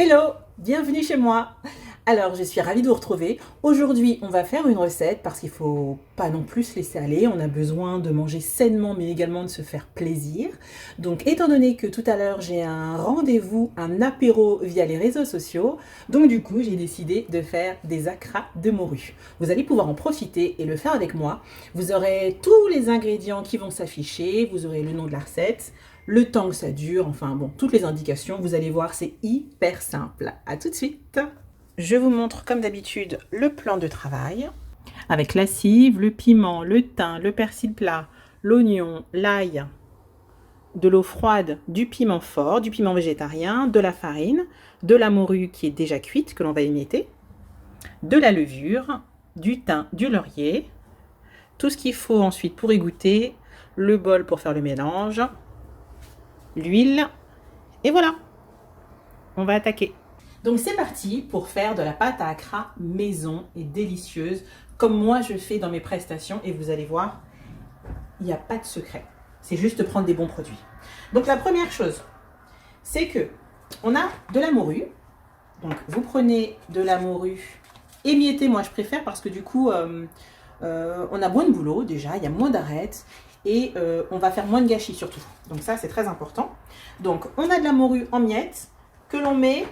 Hello, bienvenue chez moi. Alors, je suis ravie de vous retrouver. Aujourd'hui, on va faire une recette parce qu'il faut pas non plus se laisser aller. On a besoin de manger sainement, mais également de se faire plaisir. Donc, étant donné que tout à l'heure, j'ai un rendez-vous, un apéro via les réseaux sociaux, donc du coup, j'ai décidé de faire des acras de morue. Vous allez pouvoir en profiter et le faire avec moi. Vous aurez tous les ingrédients qui vont s'afficher. Vous aurez le nom de la recette, le temps que ça dure, enfin bon, toutes les indications, vous allez voir, c'est hyper simple. À tout de suite. Je vous montre comme d'habitude le plan de travail avec la cive, le piment, le thym, le persil plat, l'oignon, l'ail, de l'eau froide, du piment fort, du piment végétarien, de la farine, de la morue qui est déjà cuite que l'on va émietter, de la levure, du thym, du laurier, tout ce qu'il faut ensuite pour égoutter, le bol pour faire le mélange, l'huile, et voilà, on va attaquer. Donc c'est parti pour faire de la pâte à acra maison et délicieuse, comme moi je fais dans mes prestations, et vous allez voir, il n'y a pas de secret. C'est juste prendre des bons produits. Donc la première chose, c'est que on a de la morue. Donc vous prenez de la morue émiettée, moi je préfère parce que du coup on a moins de boulot déjà, il y a moins d'arêtes et on va faire moins de gâchis surtout. Donc ça c'est très important. Donc on a de la morue en miettes que l'on met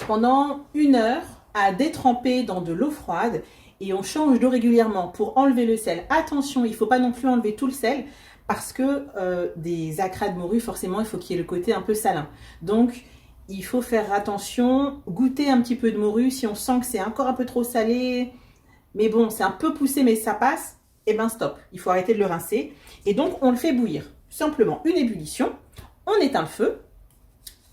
pendant 1 heure à détremper dans de l'eau froide et on change d'eau régulièrement pour enlever le sel. Attention, il ne faut pas non plus enlever tout le sel parce que des acras de morue, forcément, il faut qu'il y ait le côté un peu salin. Donc, il faut faire attention, goûter un petit peu de morue. Si on sent que c'est encore un peu trop salé, mais bon, c'est un peu poussé, mais ça passe, et ben stop. Il faut arrêter de le rincer. Et donc, on le fait bouillir. Simplement une ébullition, on éteint le feu,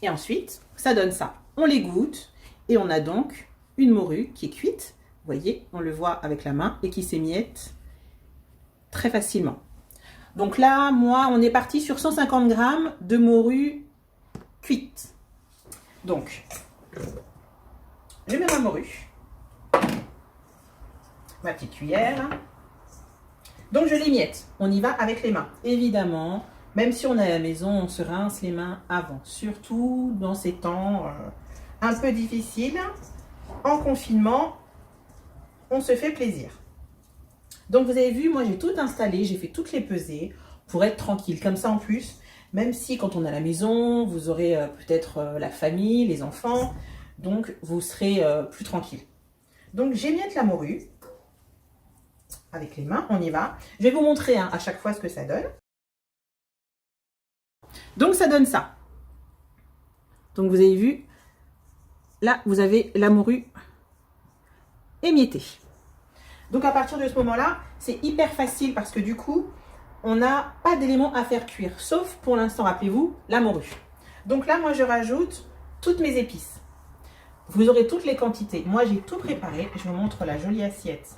et ensuite, ça donne ça. On l'égoutte, et on a donc une morue qui est cuite. Vous voyez, on le voit avec la main, et qui s'émiette très facilement. Donc là, moi, on est parti sur 150 grammes de morue cuite. Donc, je mets ma morue, ma petite cuillère. Donc, je l'émiette. On y va avec les mains. Évidemment, même si on est à la maison, on se rince les mains avant. Surtout dans ces temps un peu difficiles. En confinement, on se fait plaisir. Donc, vous avez vu, moi, j'ai tout installé. J'ai fait toutes les pesées pour être tranquille. Comme ça, en plus, même si quand on est à la maison, vous aurez peut-être la famille, les enfants. Donc, vous serez plus tranquille. Donc, j'émiette la morue. Avec les mains, on y va. Je vais vous montrer à chaque fois ce que ça donne. Donc, ça donne ça. Donc, vous avez vu, là, vous avez la morue émiettée. Donc, à partir de ce moment-là, c'est hyper facile parce que du coup, on n'a pas d'éléments à faire cuire. Sauf, pour l'instant, rappelez-vous, la morue. Donc là, moi, je rajoute toutes mes épices. Vous aurez toutes les quantités. Moi, j'ai tout préparé. Je vous montre la jolie assiette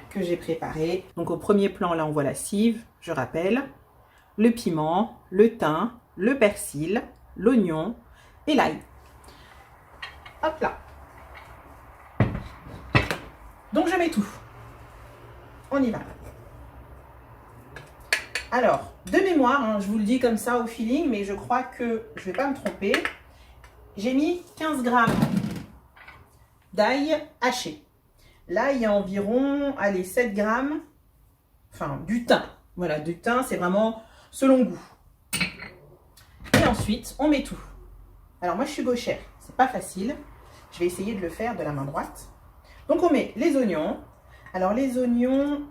que j'ai préparée. Donc, au premier plan, là, on voit la cive, je rappelle. Le piment, le thym, le persil, l'oignon et l'ail. Hop là. Donc je mets tout. On y va. Alors, de mémoire, hein, je vous le dis comme ça au feeling, mais je crois que je ne vais pas me tromper. J'ai mis 15 grammes d'ail haché. Là, il y a environ, allez, 7 grammes, enfin, du thym. Voilà, du thym, c'est vraiment selon goût. Et ensuite, on met tout. Alors moi, je suis gauchère, c'est pas facile. Je vais essayer de le faire de la main droite. Donc, on met les oignons. Alors, les oignons,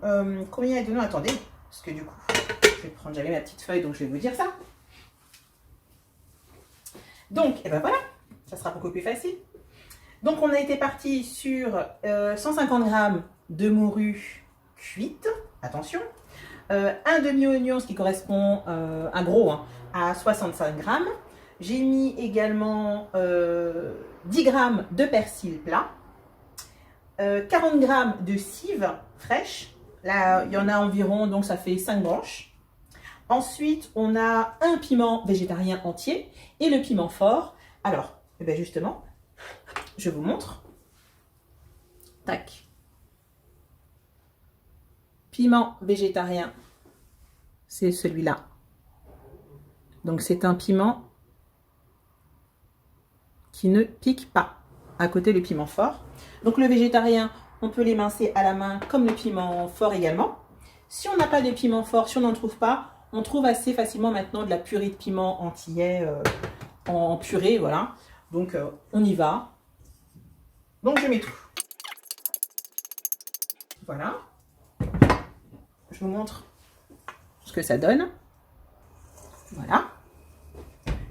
combien il y a d'oignons? Attendez, parce que du coup, je vais prendre, j'avais ma petite feuille, donc je vais vous dire ça. Donc, et ben voilà, ça sera beaucoup plus facile. Donc, on a été parti sur 150 grammes de morue cuite. Attention. Un demi-oignon, ce qui correspond, un gros, hein, à 65 grammes. J'ai mis également 10 grammes de persil plat. 40 grammes de cive fraîche. Là, il y en a environ, donc ça fait 5 branches. Ensuite, on a un piment végétarien entier et le piment fort. Alors, eh bien justement, je vous montre. Tac. Piment végétarien, c'est celui-là. Donc, c'est un piment qui ne pique pas, à côté le piment fort. Donc le végétarien, on peut l'émincer à la main comme le piment fort également. Si on n'a pas de piment fort, si on n'en trouve pas, on trouve assez facilement maintenant de la purée de piment antillais en purée, voilà. Donc on y va. Donc je mets tout. Voilà. Je vous montre ce que ça donne. Voilà.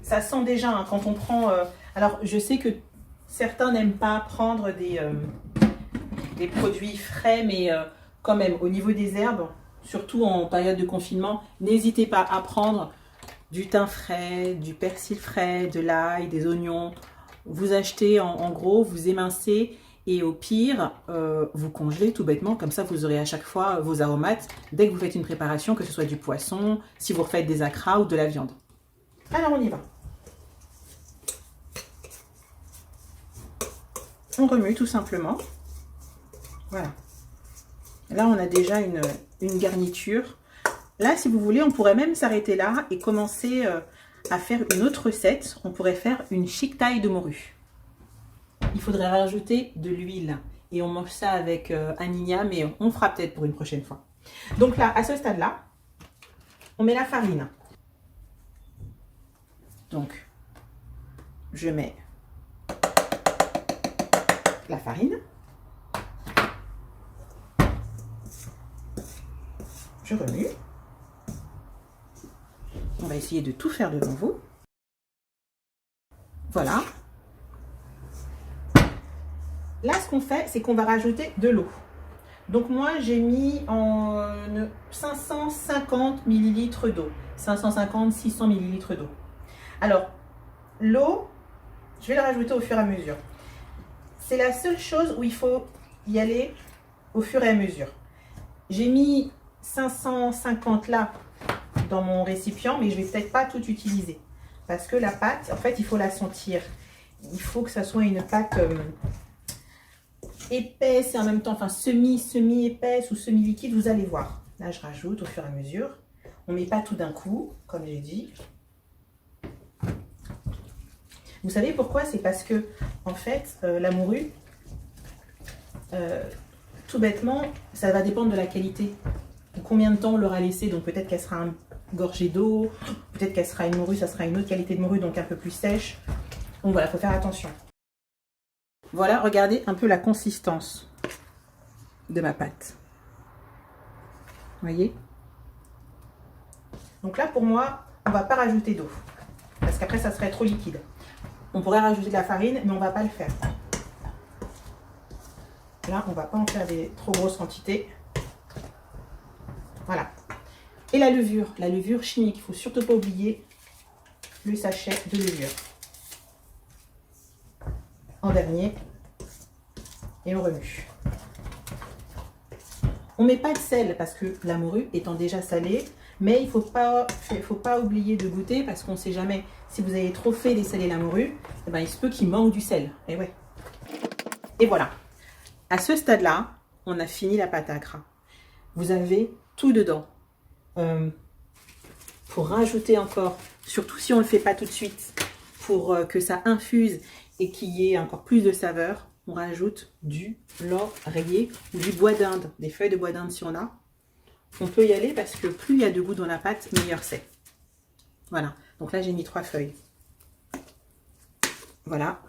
Ça sent déjà hein, quand on prend... alors je sais que certains n'aiment pas prendre des produits frais, mais quand même au niveau des herbes, surtout en période de confinement, n'hésitez pas à prendre du thym frais, du persil frais, de l'ail, des oignons. Vous achetez en gros, vous émincez et au pire, vous congelez tout bêtement. Comme ça, vous aurez à chaque fois vos aromates dès que vous faites une préparation, que ce soit du poisson, si vous refaites des acras ou de la viande. Alors, on y va. On remue tout simplement. Voilà. Là, on a déjà une garniture. Là, si vous voulez, on pourrait même s'arrêter là et commencer à faire une autre recette. On pourrait faire une chic taille de morue. Il faudrait rajouter de l'huile. Et on mange ça avec Anigna, mais on fera peut-être pour une prochaine fois. Donc là, à ce stade-là, on met la farine. Donc, je mets la farine. Je remue. On va essayer de tout faire devant vous. Voilà. Là, ce qu'on fait, c'est qu'on va rajouter de l'eau. Donc moi, j'ai mis en 550 ml d'eau. 550-600 ml d'eau. Alors, l'eau, je vais la rajouter au fur et à mesure. C'est la seule chose où il faut y aller au fur et à mesure. J'ai mis 550 là dans mon récipient, mais je ne vais peut-être pas tout utiliser. Parce que la pâte, en fait, il faut la sentir. Il faut que ça soit une pâte épaisse et en même temps, enfin semi-épaisse ou semi-liquide, vous allez voir. Là, je rajoute au fur et à mesure. On ne met pas tout d'un coup, comme j'ai dit. Vous savez pourquoi? C'est parce que, en fait, la morue, tout bêtement, ça va dépendre de la qualité. De combien de temps on l'aura laissé. Donc peut-être qu'elle sera gorgée d'eau, peut-être qu'elle sera une morue, ça sera une autre qualité de morue, donc un peu plus sèche. Donc voilà, il faut faire attention. Voilà, regardez un peu la consistance de ma pâte. Vous voyez? Donc là, pour moi, on ne va pas rajouter d'eau. Parce qu'après, ça serait trop liquide. On pourrait rajouter de la farine, mais on ne va pas le faire. Là, on ne va pas en faire des trop grosses quantités. Voilà. Et la levure chimique. Il ne faut surtout pas oublier le sachet de levure. En dernier. Et on remue. On ne met pas de sel parce que la morue étant déjà salée. Mais il ne faut pas oublier de goûter parce qu'on ne sait jamais. Si vous avez trop fait dessaler la morue, eh ben, il se peut qu'il manque du sel. Et ouais. Et voilà. À ce stade-là, on a fini la pâte à acra. Vous avez tout dedans. Pour rajouter encore, surtout si on ne le fait pas tout de suite, pour que ça infuse et qu'il y ait encore plus de saveur, on rajoute du laurier ou du bois d'Inde, des feuilles de bois d'Inde si on a. On peut y aller parce que plus il y a de goût dans la pâte, meilleur c'est. Voilà, donc là j'ai mis 3 feuilles. Voilà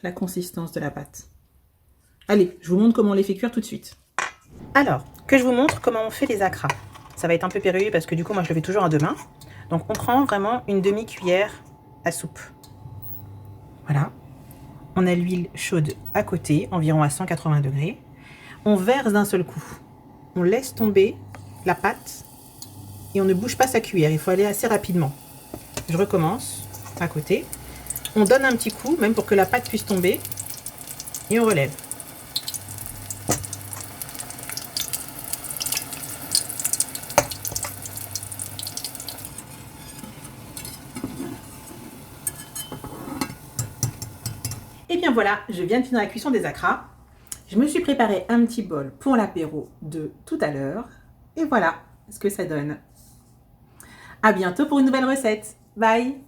la consistance de la pâte. Allez, je vous montre comment on les fait cuire tout de suite. Alors, que je vous montre comment on fait les acras. Ça va être un peu périlleux parce que du coup, moi je le fais toujours à deux mains. Donc on prend vraiment une demi-cuillère à soupe. Voilà. On a l'huile chaude à côté, environ à 180 degrés. On verse d'un seul coup. On laisse tomber la pâte et on ne bouge pas sa cuillère. Il faut aller assez rapidement. Je recommence à côté. On donne un petit coup, même pour que la pâte puisse tomber. Et on relève. Et bien voilà, je viens de finir la cuisson des acras. Je me suis préparé un petit bol pour l'apéro de tout à l'heure. Et voilà ce que ça donne. À bientôt pour une nouvelle recette. Bye!